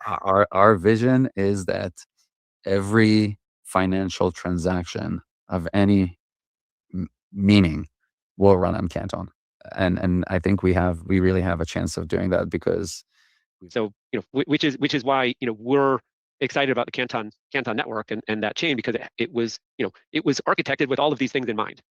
our vision is that every financial transaction of any meaning will run on Canton. And I think we really have a chance of doing that because So, which is why, we're excited about the Canton network and that chain, because it was, it was architected with all of these things in mind.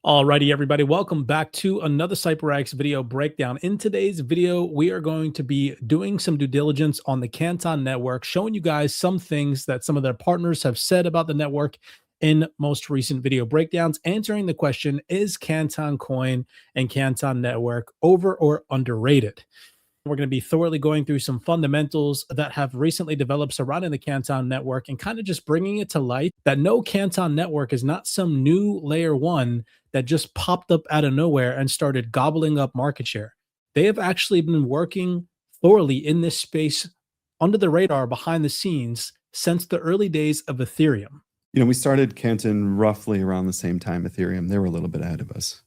Alrighty, everybody, welcome back to another CYPRX video breakdown. In today's video, we are going to be doing some due diligence on the Canton network, showing you guys some things that some of their partners have said about the network in most recent video breakdowns, answering the question, is Canton coin and Canton network over or underrated? We're going to be thoroughly going through some fundamentals that have recently developed surrounding the Canton network and kind of just bringing it to light that no, Canton network is not some new layer one that just popped up out of nowhere and started gobbling up market share. They have actually been working thoroughly in this space under the radar behind the scenes since the early days of Ethereum. We started Canton roughly around the same time Ethereum. They were a little bit ahead of us.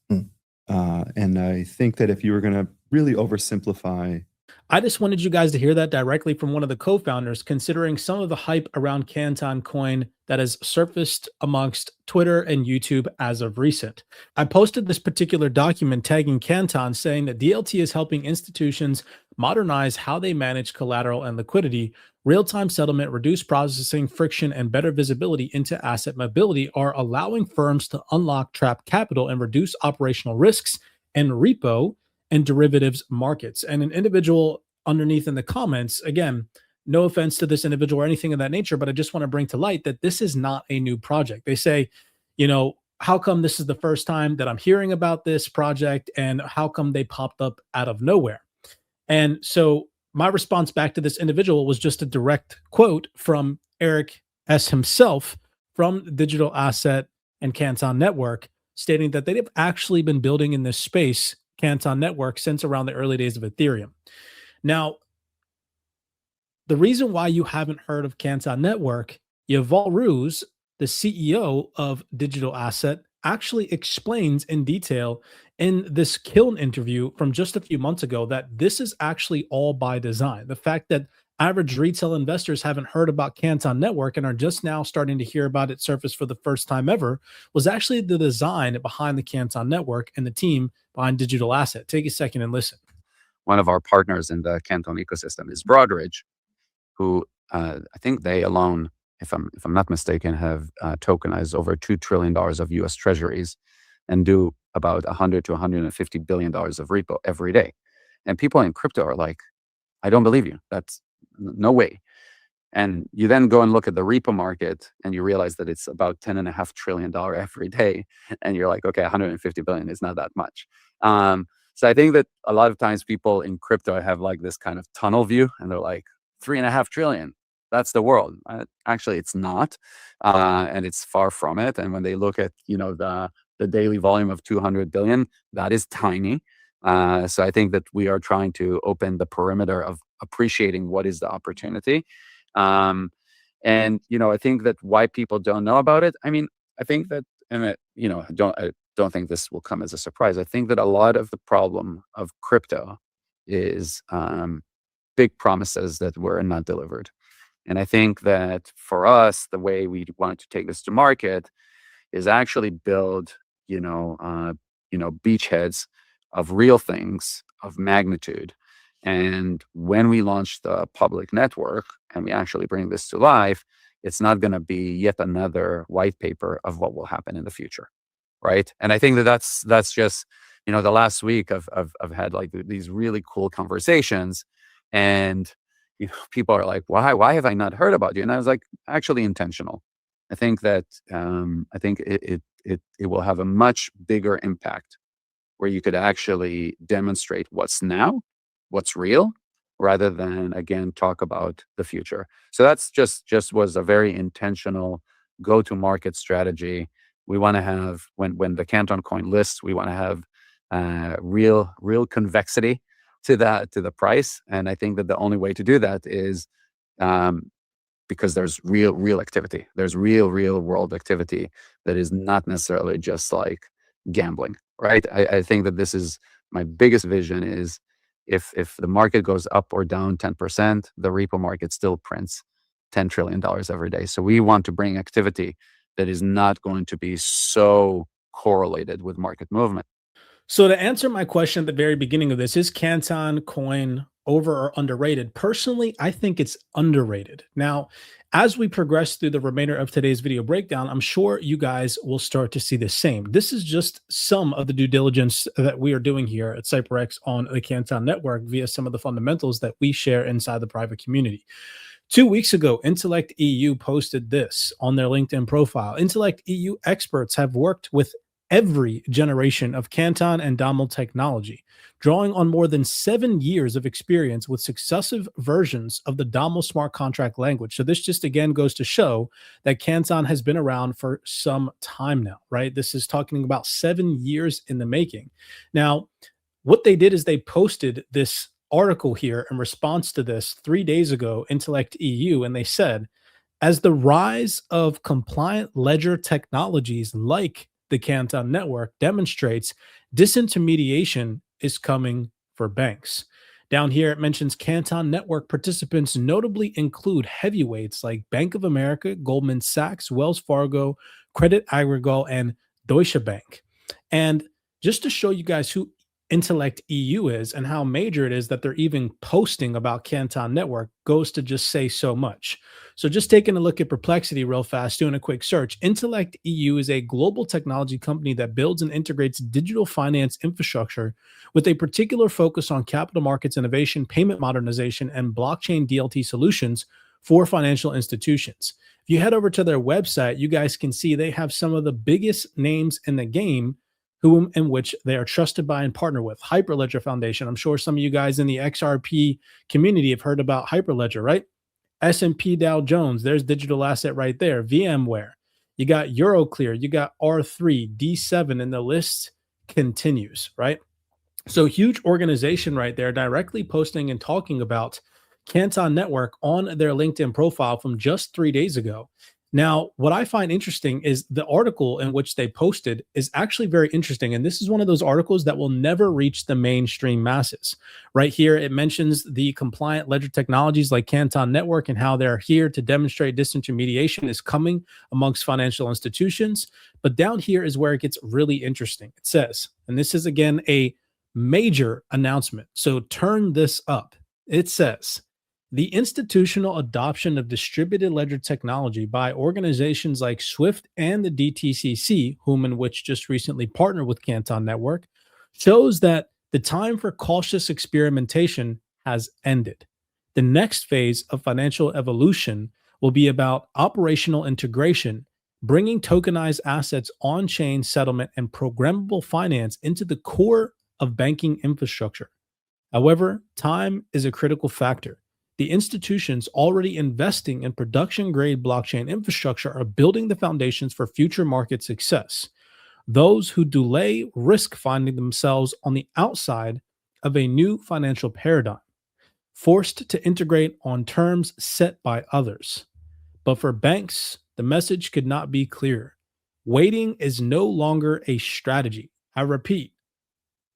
And I think that if you were going to really oversimplify, I just wanted you guys to hear that directly from one of the co-founders, considering some of the hype around Canton coin that has surfaced amongst Twitter and YouTube as of recent. I posted this particular document tagging Canton, saying that DLT is helping institutions modernize how they manage collateral and liquidity. Real-time settlement, reduced processing friction, and better visibility into asset mobility are allowing firms to unlock trapped capital and reduce operational risks and repo and derivatives markets. And an individual underneath in the comments, again, no offense to this individual or anything of that nature, but I just want to bring to light that this is not a new project. They say, how come this is the first time that I'm hearing about this project, and how come they popped up out of nowhere? And so my response back to this individual was just a direct quote from Eric S. himself from Digital Asset and Canton Network, stating that they've actually been building in this space, Canton Network, since around the early days of Ethereum. Now, the reason why you haven't heard of Canton Network, Yuval Ruse, the CEO of Digital Asset, actually explains in detail in this Kiln interview from just a few months ago that this is actually all by design. The fact that average retail investors haven't heard about Canton Network and are just now starting to hear about it surface for the first time ever was actually the design behind the Canton Network and the team behind Digital Asset. Take a second and listen. One of our partners in the Canton ecosystem is Broadridge, who I think they alone, if I'm not mistaken, have tokenized over $2 trillion of U.S. treasuries and do about $100 to $150 billion of repo every day. And people in crypto are like, I don't believe you. That's no way. And you then go and look at the repo market and you realize that it's about $10.5 trillion every day. And you're like, okay, 150 billion is not that much. So I think that a lot of times people in crypto have like this kind of tunnel view and they're like, 3.5 trillion, that's the world. Actually, it's not. And it's far from it. And when they look at, the daily volume of 200 billion, that is tiny. So I think that we are trying to open the perimeter of appreciating what is the opportunity. And, I think that why people don't know about it. I mean, I think that, I don't think this will come as a surprise. I think that a lot of the problem of crypto is big promises that were not delivered. And I think that for us, the way we want to take this to market is actually build, beachheads of real things of magnitude. And when we launch the public network and we actually bring this to life, it's not going to be yet another white paper of what will happen in the future, right? And I think that that's just, the last week I've had like these really cool conversations, and people are like, why have I not heard about you? And I was like, actually intentional. I think that it will have a much bigger impact where you could actually demonstrate what's now, what's real, rather than, again, talk about the future. So that's just was a very intentional go-to-market strategy. We want to have, when the Canton coin lists, we want to have real convexity to the price. And I think that the only way to do that is because there's real activity. There's real world activity that is not necessarily just like gambling, right? I think that this is my biggest vision is if the market goes up or down 10%, the repo market still prints $10 trillion every day. So we want to bring activity that is not going to be so correlated with market movement. So to answer my question at the very beginning of this, is Canton coin over or underrated? Personally, I think it's underrated. Now, as we progress through the remainder of today's video breakdown, I'm sure you guys will start to see the same. This is just some of the due diligence that we are doing here at CYPRX on the Canton network via some of the fundamentals that we share inside the private community. 2 weeks ago, Intellect EU posted this on their LinkedIn profile. Intellect EU experts have worked with every generation of Canton and Dommel technology, drawing on more than 7 years of experience with successive versions of the Dommel smart contract language. So this just again goes to show that Canton has been around for some time now, right? This is talking about 7 years in the making. Now, what they did is they posted this article here in response to this 3 days ago, Intellect EU, and they said, as the rise of compliant ledger technologies like the Canton network demonstrates, disintermediation is coming for banks. Down here, it mentions Canton network participants notably include heavyweights like Bank of America, Goldman Sachs, Wells Fargo, Credit Agricole, and Deutsche Bank. And just to show you guys who Intellect EU is and how major it is that they're even posting about Canton network goes to just say so much. So just taking a look at Perplexity real fast, doing a quick search, Intellect EU is a global technology company that builds and integrates digital finance infrastructure with a particular focus on capital markets innovation, payment modernization, and blockchain DLT solutions for financial institutions. If you head over to their website, you guys can see they have some of the biggest names in the game whom and which they are trusted by and partner with. Hyperledger Foundation. I'm sure some of you guys in the XRP community have heard about Hyperledger, right? S&P Dow Jones, there's digital asset right there. VMware. You got Euroclear, you got R3, D7, and the list continues, right? So huge organization right there, directly posting and talking about Canton Network on their LinkedIn profile from just 3 days ago. Now, what I find interesting is the article in which they posted is actually very interesting. And this is one of those articles that will never reach the mainstream masses. Right here, it mentions the compliant ledger technologies like Canton Network and how they're here to demonstrate disintermediation is coming amongst financial institutions. But down here is where it gets really interesting. It says, and this is again a major announcement. So turn this up. It says, the institutional adoption of distributed ledger technology by organizations like SWIFT and the DTCC, whom and which just recently partnered with Canton Network, shows that the time for cautious experimentation has ended. The next phase of financial evolution will be about operational integration, bringing tokenized assets on-chain settlement and programmable finance into the core of banking infrastructure. However, time is a critical factor. The institutions already investing in production-grade blockchain infrastructure are building the foundations for future market success. Those who delay risk finding themselves on the outside of a new financial paradigm, forced to integrate on terms set by others. But for banks, the message could not be clearer. Waiting is no longer a strategy. I repeat,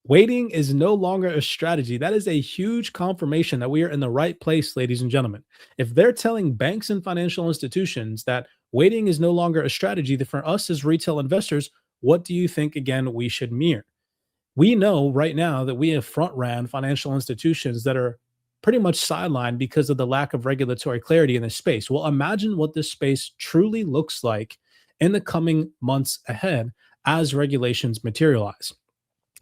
waiting is no longer a strategy. That is a huge confirmation that we are in the right place, ladies and gentlemen. If they're telling banks and financial institutions that waiting is no longer a strategy, then for us as retail investors, what do you think, again, we should mirror? We know right now that we have front-ran financial institutions that are pretty much sidelined because of the lack of regulatory clarity in this space. Well, imagine what this space truly looks like in the coming months ahead as regulations materialize.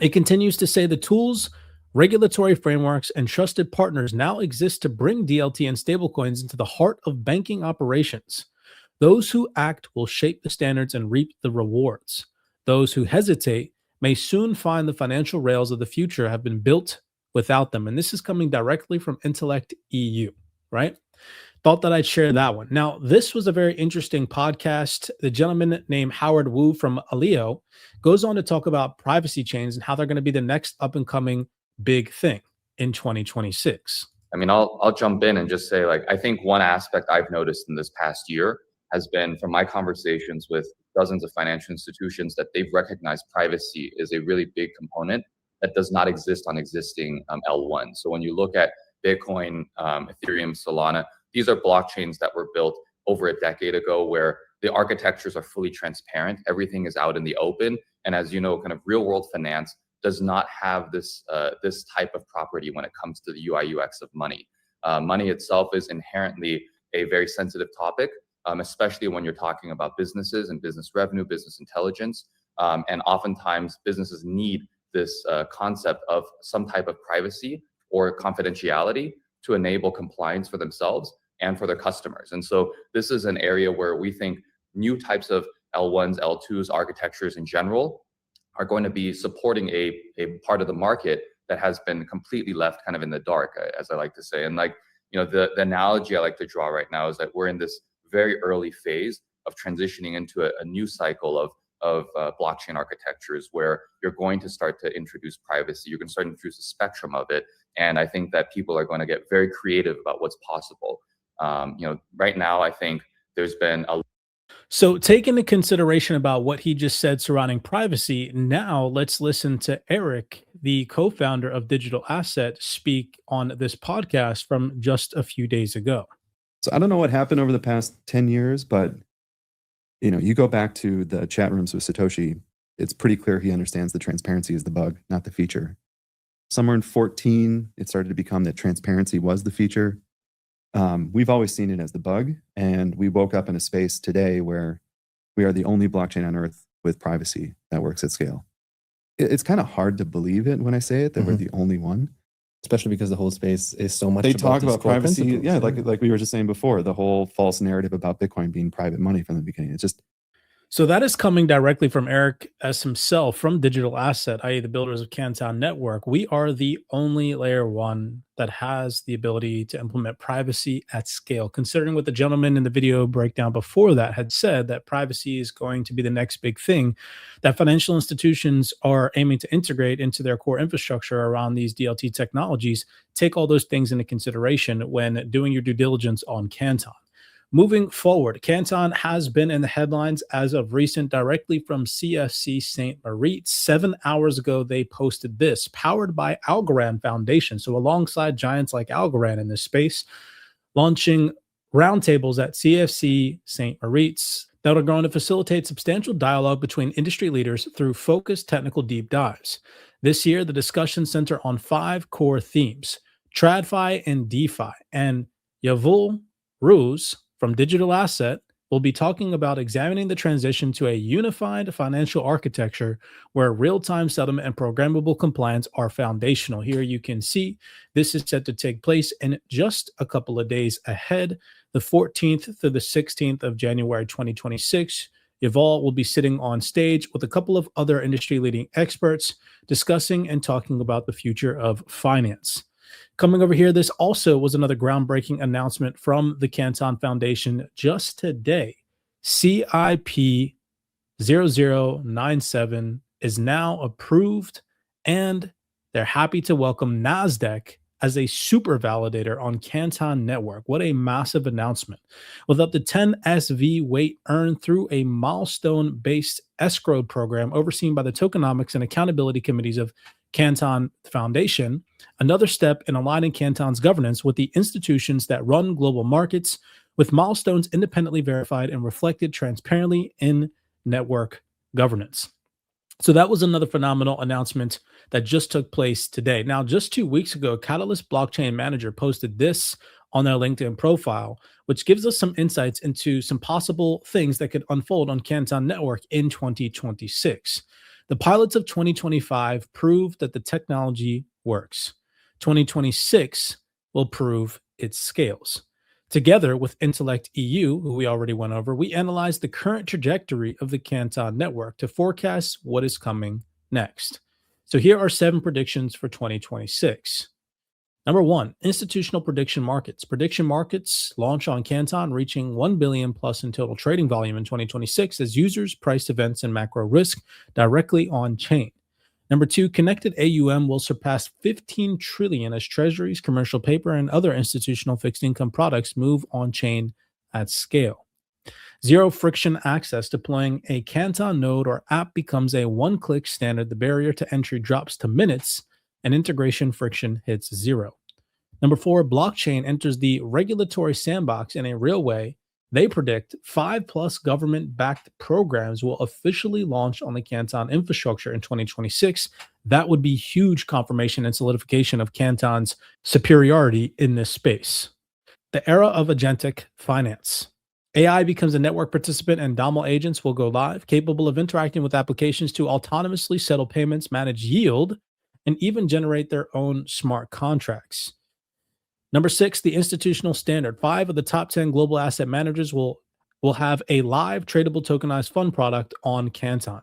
It continues to say the tools, regulatory frameworks, and trusted partners now exist to bring DLT and stablecoins into the heart of banking operations. Those who act will shape the standards and reap the rewards. Those who hesitate may soon find the financial rails of the future have been built without them. And this is coming directly from Intellect EU, right? Thought that I'd share that one. Now, this was a very interesting podcast. The gentleman named Howard Wu from Aleo goes on to talk about privacy chains and how they're going to be the next up and coming big thing in 2026. I mean, I'll jump in and just say, like, I think one aspect I've noticed in this past year has been from my conversations with dozens of financial institutions that they've recognized privacy is a really big component that does not exist on existing L1. So when you look at Bitcoin, Ethereum, Solana, these are blockchains that were built over a decade ago where the architectures are fully transparent. Everything is out in the open. And as you know, kind of real world finance does not have this type of property when it comes to the UI UX of money. Money itself is inherently a very sensitive topic, especially when you're talking about businesses and business revenue, business intelligence. And oftentimes businesses need this concept of some type of privacy or confidentiality to enable compliance for themselves and for their customers. And so this is an area where we think new types of L1s, L2s, architectures in general are going to be supporting a part of the market that has been completely left kind of in the dark, as I like to say. And like, you know, the analogy I like to draw right now is that we're in this very early phase of transitioning into a new cycle of blockchain architectures where you're going to start to introduce privacy. You're going to start to introduce a spectrum of it. And I think that people are going to get very creative about what's possible. You know, right now, I think there's been a So, take into consideration about what he just said surrounding privacy. Now, let's listen to Eric, the co-founder of Digital Asset, speak on this podcast from just a few days ago. So I don't know what happened over the past 10 years, but you know, you go back to the chat rooms with Satoshi, it's pretty clear he understands the transparency is the bug, not the feature. Somewhere in 14, it started to become that transparency was the feature. We've always seen it as the bug, and we woke up in a space today where we are the only blockchain on earth with privacy that works at scale. It's kind of hard to believe it when I say it, that we're the only one. Especially because the whole space is so much. They about talk these about core privacy, principles, yeah, like we were just saying before, the whole false narrative about Bitcoin being private money from the beginning. It's just So that is coming directly from Eric S. himself from Digital Asset, i.e. the builders of Canton Network. We are the only layer one that has the ability to implement privacy at scale, considering what the gentleman in the video breakdown before that had said, that privacy is going to be the next big thing that financial institutions are aiming to integrate into their core infrastructure around these DLT technologies. Take all those things into consideration when doing your due diligence on Canton. Moving forward, Canton has been in the headlines as of recent directly from CFC St. Moritz. 7 hours ago, they posted this, powered by Algorand Foundation. So alongside giants like Algorand in this space, launching roundtables at CFC St. Moritz that are going to facilitate substantial dialogue between industry leaders through focused technical deep dives. This year, the discussions center on 5 core themes, TradFi and DeFi, and Yavul Ruse from Digital Asset will be talking about examining the transition to a unified financial architecture where real-time settlement and programmable compliance are foundational. Here you can see this is set to take place in just a couple of days ahead, the 14th through the 16th of January 2026. Yuval will be sitting on stage with a couple of other industry-leading experts discussing and talking about the future of finance. Coming over here, this also was another groundbreaking announcement from the Canton Foundation just today. CYP0097 is now approved, and they're happy to welcome NASDAQ as a super validator on Canton Network. What a massive announcement. With up to 10 SV weight earned through a milestone-based escrow program overseen by the tokenomics and accountability committees of Canton Foundation, another step in aligning Canton's governance with the institutions that run global markets, with milestones independently verified and reflected transparently in network governance. So that was another phenomenal announcement that just took place today. Now, just 2 weeks ago, Catalyst Blockchain Manager posted this on their LinkedIn profile, which gives us some insights into some possible things that could unfold on Canton Network in 2026. The pilots of 2025 proved that the technology works. 2026 will prove it scales. Together with Intellect EU, who we already went over, we analyzed the current trajectory of the Canton Network to forecast what is coming next. So here are 7 predictions for 2026. Number 1, institutional prediction markets. Prediction markets launch on Canton, reaching 1 billion plus in total trading volume in 2026 as users price events and macro risk directly on chain. Number 2, connected AUM will surpass 15 trillion as treasuries, commercial paper, and other institutional fixed income products move on chain at scale. Zero friction access. Deploying a Canton node or app becomes a one-click standard. The barrier to entry drops to minutes, and integration friction hits zero. Number 4, blockchain enters the regulatory sandbox in a real way. They predict 5+ government-backed programs will officially launch on the Canton infrastructure in 2026. That would be huge confirmation and solidification of Canton's superiority in this space. The era of agentic finance. AI becomes a network participant, and DOML agents will go live, capable of interacting with applications to autonomously settle payments, manage yield, and even generate their own smart contracts. Number 6, the institutional standard. 5 of the top 10 global asset managers will have a live tradable tokenized fund product on Canton.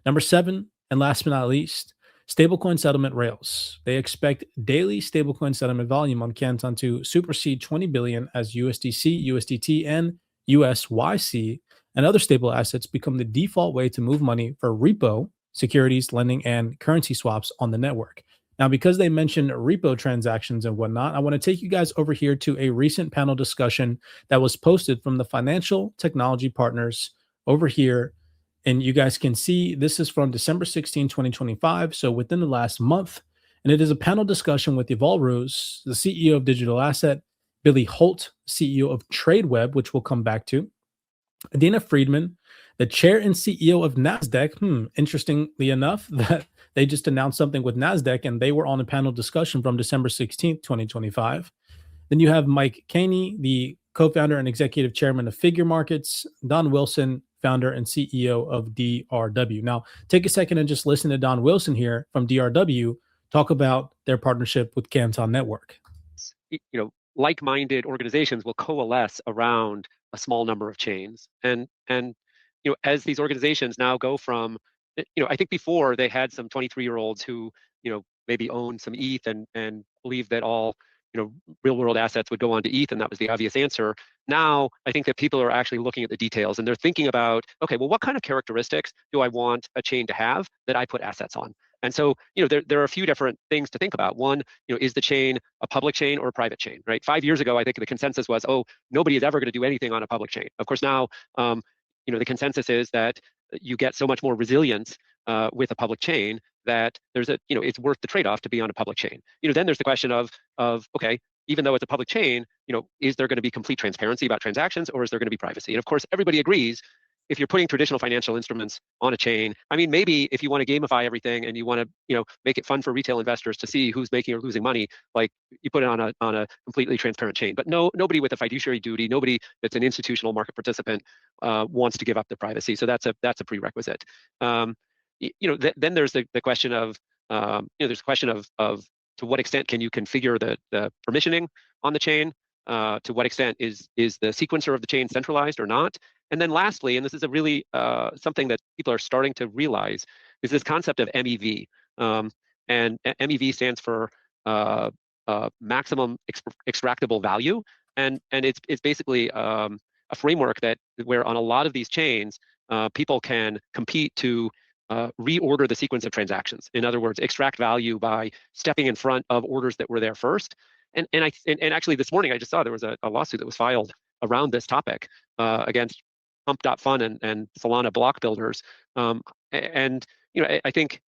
Number 7, and last but not least, stablecoin settlement rails. They expect daily stablecoin settlement volume on Canton to supersede 20 billion as USDC, USDT, and USYC and other stable assets become the default way to move money for repo, securities, lending, and currency swaps on the network. Now, because they mentioned repo transactions and whatnot, I want to take you guys over here to a recent panel discussion that was posted from the financial technology partners over here. And you guys can see this is from December 16, 2025. So within the last month. And it is a panel discussion with Yuval Rose, the CEO of Digital Asset, Billy Holt, CEO of TradeWeb, which we'll come back to, Adina Friedman, the chair and CEO of NASDAQ. Interestingly enough, that they just announced something with NASDAQ and they were on a panel discussion from December 16th, 2025. Then you have Mike Caney, the co-founder and executive chairman of Figure Markets, Don Wilson, founder and CEO of DRW. Now, take a second and just listen to Don Wilson here from DRW talk about their partnership with Canton Network. Like-minded organizations will coalesce around a small number of chains, and as these organizations now go from, I think before they had some 23-year-olds who maybe owned some ETH and believed that all real world assets would go on to ETH, and that was the obvious answer. Now I think that people are actually looking at the details and they're thinking about, okay, well, what kind of characteristics do I want a chain to have that I put assets on? And so, there are a few different things to think about. One, is the chain a public chain or a private chain, right? 5 years ago, I think the consensus was, oh, nobody is ever going to do anything on a public chain. Of course, now, the consensus is that you get so much more resilience with a public chain that there's it's worth the trade-off to be on a public chain. Then there's the question of okay, even though it's a public chain, is there going to be complete transparency about transactions, or is there going to be privacy? And of course, everybody agrees, if you're putting traditional financial instruments on a chain, I mean, maybe if you want to gamify everything and you want to, make it fun for retail investors to see who's making or losing money, like you put it on a completely transparent chain. But nobody with a fiduciary duty, nobody that's an institutional market participant wants to give up the privacy. So that's a prerequisite. Then there's the question of, there's a question of to what extent can you configure the permissioning on the chain? To what extent is the sequencer of the chain centralized or not? And then lastly, and this is a really something that people are starting to realize, is this concept of MEV. And MEV stands for maximum extractable value, and it's basically a framework where on a lot of these chains, people can compete to reorder the sequence of transactions. In other words, extract value by stepping in front of orders that were there first. And actually this morning I just saw there was a lawsuit that was filed around this topic against Pump.fun and Solana block builders. I think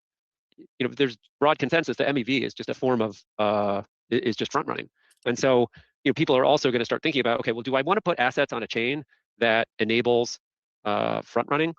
there's broad consensus that MEV is just a form of is just front running. And so people are also going to start thinking about, okay, well, do I want to put assets on a chain that enables front running?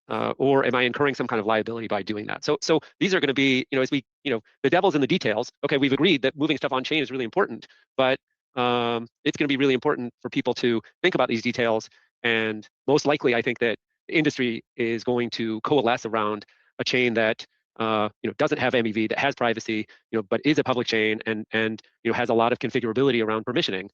Or am I incurring some kind of liability by doing that? So these are going to be, as we, the devil's in the details. Okay, we've agreed that moving stuff on chain is really important, but it's going to be really important for people to think about these details. And most likely, I think that the industry is going to coalesce around a chain that doesn't have MEV, that has privacy, but is a public chain and has a lot of configurability around permissioning.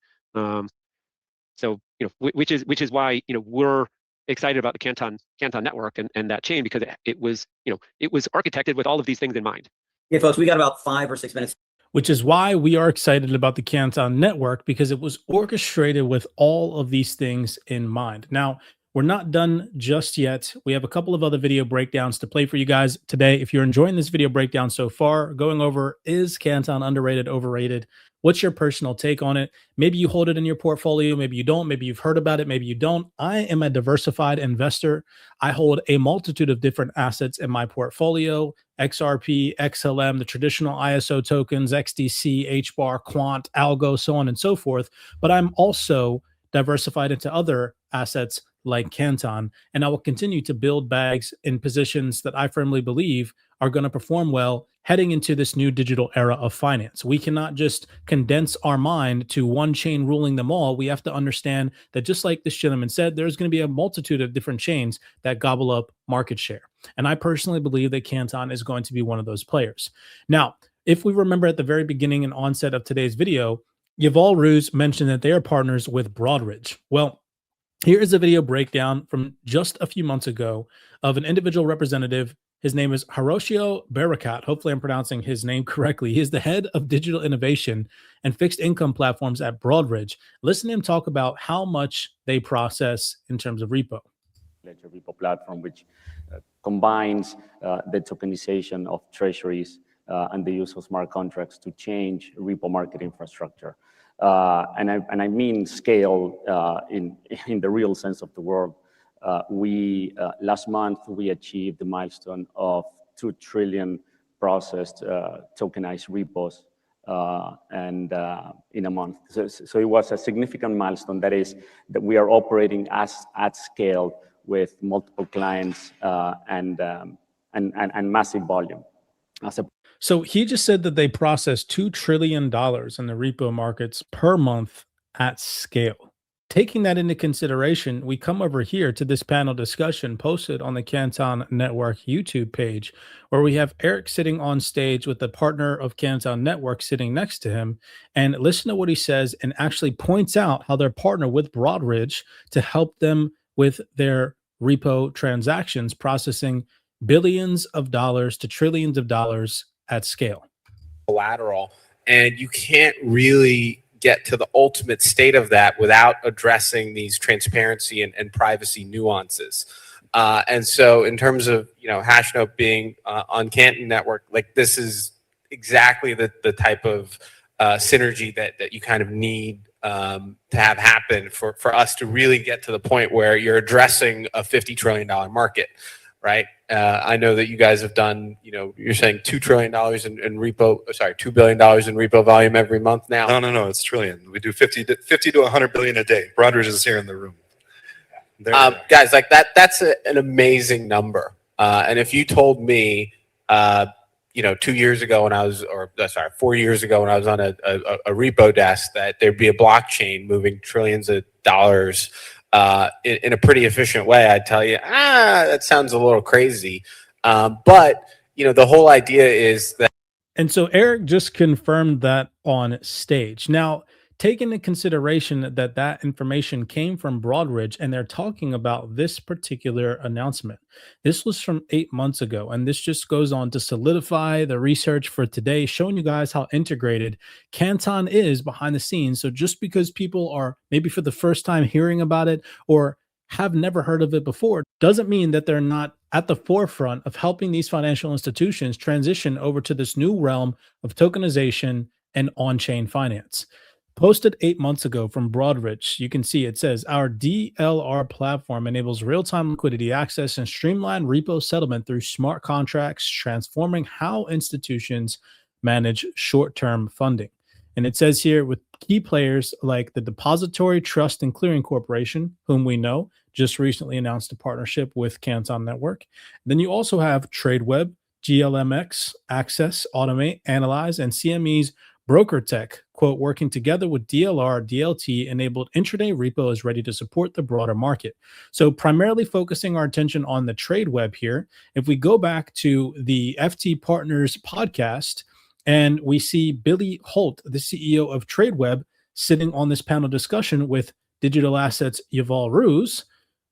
So which is why we're excited about the Canton network and that chain, because it was architected with all of these things in mind. Okay, folks, we got about 5 or 6 minutes. Which is why we are excited about the Canton network, because it was orchestrated with all of these things in mind. Now, we're not done just yet. We have a couple of other video breakdowns to play for you guys today. If you're enjoying this video breakdown so far, going over, is Canton underrated, overrated? What's your personal take on it? Maybe you hold it in your portfolio, maybe you don't, maybe you've heard about it, maybe you don't. I am a diversified investor. I hold a multitude of different assets in my portfolio: XRP, XLM, the traditional ISO tokens, XDC, HBAR, Quant, Algo, so on and so forth. But I'm also diversified into other assets like Canton, and I will continue to build bags in positions that I firmly believe are going to perform well heading into this new digital era of finance. We cannot just condense our mind to one chain ruling them all. We have to understand that, just like this gentleman said, there's going to be a multitude of different chains that gobble up market share. And I personally believe that Canton is going to be one of those players. Now, if we remember at the very beginning and onset of today's video, Yuval Ruz mentioned that they are partners with Broadridge. Well, here is a video breakdown from just a few months ago of an individual representative. His name is Hiroshio Barakat. Hopefully I'm pronouncing his name correctly. He is the head of digital innovation and fixed income platforms at Broadridge. Listen to him talk about how much they process in terms of repo. Ledger repo platform, which combines the tokenization of treasuries and the use of smart contracts to change repo market infrastructure. And I mean scale in the real sense of the word. Last month we achieved the milestone of 2 trillion processed tokenized repos and in a month. So it was a significant milestone. That is that we are operating at scale with multiple clients and massive volume. So he just said that they process $2 trillion in the repo markets per month at scale. Taking that into consideration, we come over here to this panel discussion posted on the Canton Network YouTube page, where we have Eric sitting on stage with the partner of Canton Network sitting next to him. And listen to what he says and actually points out how they're partnered with Broadridge to help them with their repo transactions, processing billions of dollars to trillions of dollars at scale. Collateral, and you can't really get to the ultimate state of that without addressing these transparency and privacy nuances. And so in terms of, Hashnote being on Canton Network, like this is exactly the type of synergy that you kind of need to have happen for us to really get to the point where you're addressing a $50 trillion market, right? I know that you guys have done, you're saying $2 trillion in repo, sorry, $2 billion in repo volume every month now. No, it's trillion. We do 50 to 100 billion a day. Broadridge is here in the room. Guys, like that's an amazing number. And if you told me, 2 years ago when I was, 4 years ago when I was on a repo desk, that there'd be a blockchain moving trillions of dollars in a pretty efficient way, I'd tell you, that sounds a little crazy. But, the whole idea is that. And so Eric just confirmed that on stage. Now, take into consideration that that information came from Broadridge, and they're talking about this particular announcement. This was from 8 months ago, and this just goes on to solidify the research for today, showing you guys how integrated Canton is behind the scenes. So just because people are maybe for the first time hearing about it or have never heard of it before, doesn't mean that they're not at the forefront of helping these financial institutions transition over to this new realm of tokenization and on-chain finance. Posted 8 months ago from Broadridge, you can see it says, our DLR platform enables real-time liquidity access and streamlined repo settlement through smart contracts, transforming how institutions manage short-term funding. And it says here, with key players like the Depository Trust and Clearing Corporation, whom we know just recently announced a partnership with Canton Network. Then you also have TradeWeb, GLMX, Access, Automate, Analyze, and CME's BrokerTech, quote, working together with DLR, DLT enabled intraday repo is ready to support the broader market. So primarily focusing our attention on the TradeWeb here. If we go back to the FT Partners podcast and we see Billy Holt, the CEO of TradeWeb, sitting on this panel discussion with Digital Assets Yuval Ruz,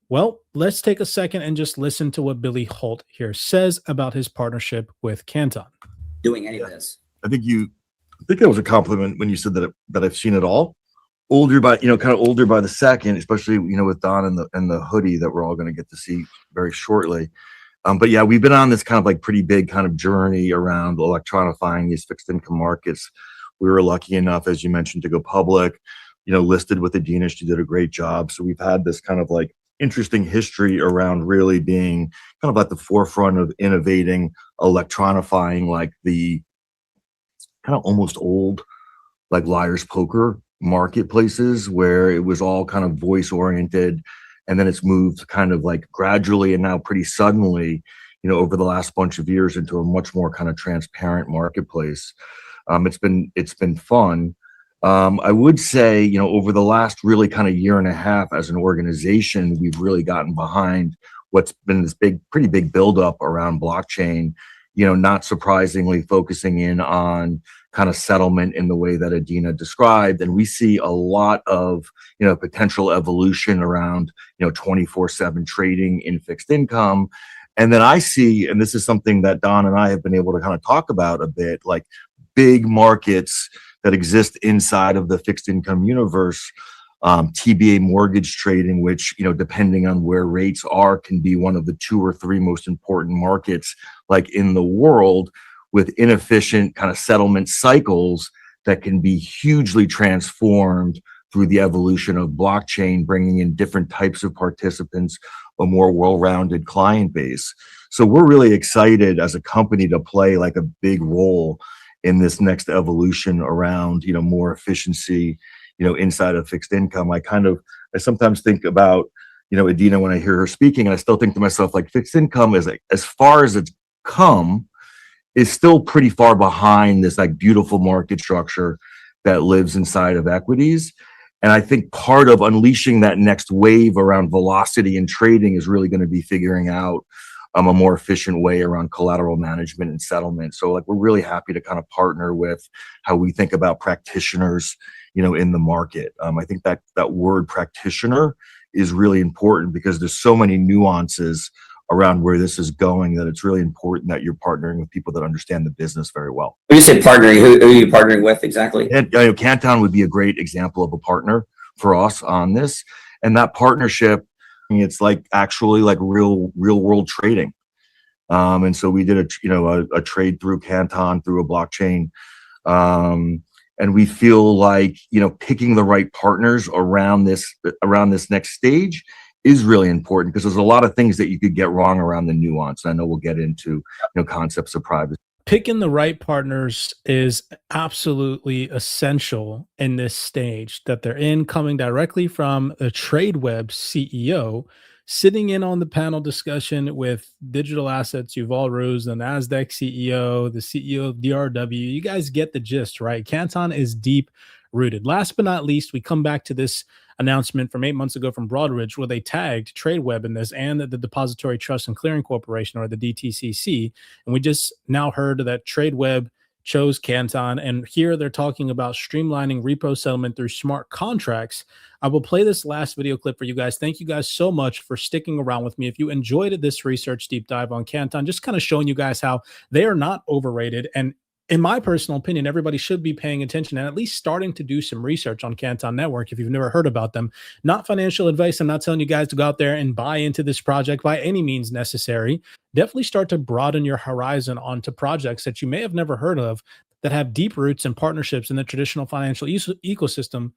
well, let's take a second and just listen to what Billy Holt here says about his partnership with Canton. Doing any of this. I think that was a compliment when you said that I've seen it all. Older by, kind of older by the second, especially, with Don and the hoodie that we're all going to get to see very shortly. But yeah, we've been on this kind of like pretty big kind of journey around electronifying these fixed income markets We were lucky enough, as you mentioned, to go public, listed with Adina. She did a great job. So we've had this kind of like interesting history around really being kind of at the forefront of innovating, electronifying like the kind of almost old like Liar's Poker marketplaces where it was all kind of voice oriented, and then it's moved kind of like gradually and now pretty suddenly, over the last bunch of years into a much more kind of transparent marketplace. It's been fun. I would say, over the last really kind of year and a half as an organization, we've really gotten behind what's been this pretty big buildup around blockchain, not surprisingly focusing in on kind of settlement in the way that Adina described. And we see a lot of, potential evolution around, 24/7 trading in fixed income. And then I see, and this is something that Don and I have been able to kind of talk about a bit, like big markets that exist inside of the fixed income universe, TBA mortgage trading, which, depending on where rates are, can be one of the 2 or 3 most important markets like in the world, with inefficient kind of settlement cycles that can be hugely transformed through the evolution of blockchain, bringing in different types of participants, a more well-rounded client base. So we're really excited as a company to play like a big role in this next evolution around, more efficiency, inside of fixed income. I sometimes think about, Adina when I hear her speaking, and I still think to myself, like, fixed income is like, as far as it's come, is still pretty far behind this like beautiful market structure that lives inside of equities. And I think part of unleashing that next wave around velocity and trading is really going to be figuring out a more efficient way around collateral management and settlement. So like, we're really happy to kind of partner with how we think about practitioners, in the market. I think that word practitioner is really important because there's so many nuances around where this is going that it's really important that you're partnering with people that understand the business very well. When you say partnering, who are you partnering with exactly? And Canton would be a great example of a partner for us on this. And that partnership, it's like actually like real world trading. And so we did a trade through Canton through a blockchain. And we feel like, picking the right partners around this next stage is really important, because there's a lot of things that you could get wrong around the nuance. I know we'll get into, concepts of privacy. Picking the right partners is absolutely essential in this stage that they're in, coming directly from a TradeWeb CEO, sitting in on the panel discussion with Digital Assets Yuval Ruz, the NASDAQ CEO, the CEO of DRW. You guys get the gist, right? Canton is deep rooted. Last but not least, we come back to this announcement from 8 months ago from Broadridge, where they tagged TradeWeb in this and the Depository Trust and Clearing Corporation, or the DTCC. And we just now heard that TradeWeb chose Canton, and here they're talking about streamlining repo settlement through smart contracts. I will play this last video clip for you guys. Thank you guys so much for sticking around with me. If you enjoyed this research deep dive on Canton, just kind of showing you guys how they are not overrated, and in my personal opinion, everybody should be paying attention and at least starting to do some research on Canton Network if you've never heard about them. Not financial advice. I'm not telling you guys to go out there and buy into this project by any means necessary. Definitely start to broaden your horizon onto projects that you may have never heard of that have deep roots and partnerships in the traditional financial ecosystem,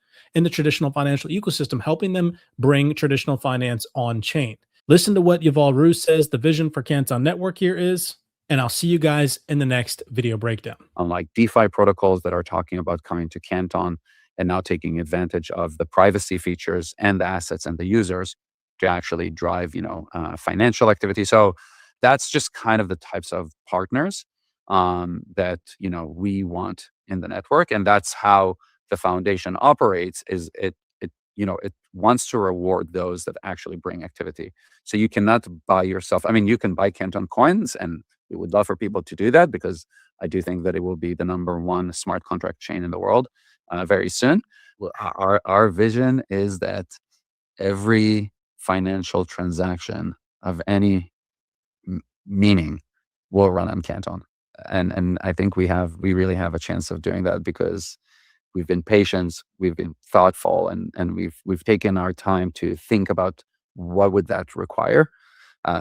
helping them bring traditional finance on chain. Listen to what Yuval Ruz says the vision for Canton Network here is, and I'll see you guys in the next video breakdown. Unlike DeFi protocols that are talking about coming to Canton and now taking advantage of the privacy features and the assets and the users to actually drive, financial activity. So that's just kind of the types of partners that, we want in the network. And that's how the foundation operates, is it wants to reward those that actually bring activity. So you cannot buy yourself. I mean, you can buy Canton coins, and we would love for people to do that, because I do think that it will be the #1 smart contract chain in the world very soon. Our vision is that every financial transaction of any meaning will run on Canton. And I think we really have a chance of doing that, because we've been patient, we've been thoughtful, and we've taken our time to think about what would that require.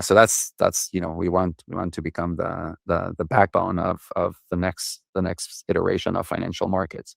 So that's we want to become the backbone of the next iteration of financial markets.